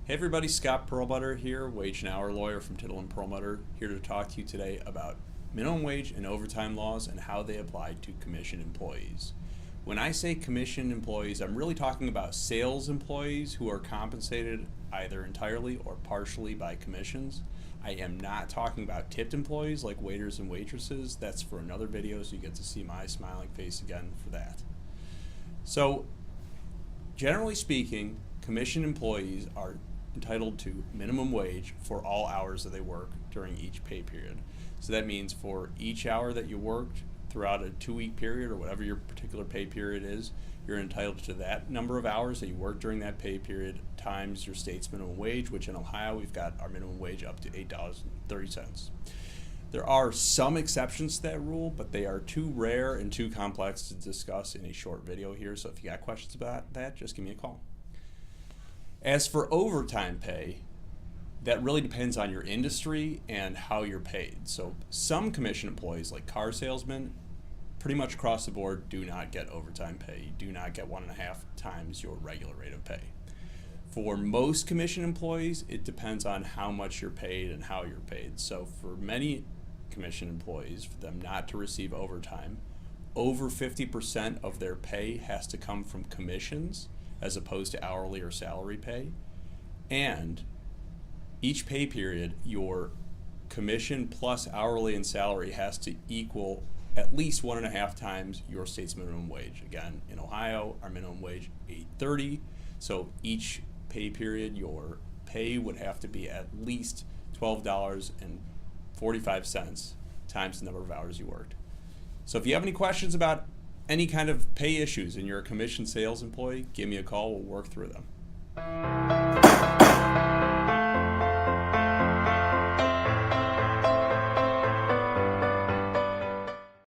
Hey everybody, Scott Perlmuter here, wage and hour lawyer from Tittle Perlmuter, here to talk to you today about minimum wage and overtime laws and how they apply to commission employees. When I say commission employees, I'm really talking about sales employees who are compensated either entirely or partially by commissions. I am not talking about tipped employees like waiters and waitresses. That's for another video, so you get to see my smiling face again for that. So, generally speaking, commission employees are entitled to minimum wage for all hours that they work during each pay period. So that means for each hour that you worked throughout a 2-week period or whatever your particular pay period is, you're entitled to that number of hours that you worked during that pay period times your state's minimum wage, which in Ohio we've got our minimum wage up to $8.30. There are some exceptions to that rule, but they are too rare and too complex to discuss in a short video here. So if you got questions about that, just give me a call. As for overtime pay, that really depends on your industry and how you're paid. So some commission employees, like car salesmen, pretty much across the board do not get overtime pay. You do not get 1.5 times your regular rate of pay. For most commission employees, it depends on how much you're paid and how you're paid. So for many commission employees, for them not to receive overtime, over 50% of their pay has to come from commissions as opposed to hourly or salary pay. And each pay period, your commission plus hourly and salary has to equal at least 1.5 times your state's minimum wage. Again, in Ohio, our minimum wage $8.30. So each pay period, your pay would have to be at least $12.45 times the number of hours you worked. So if you have any questions about any kind of pay issues and you're a commission sales employee, give me a call, we'll work through them.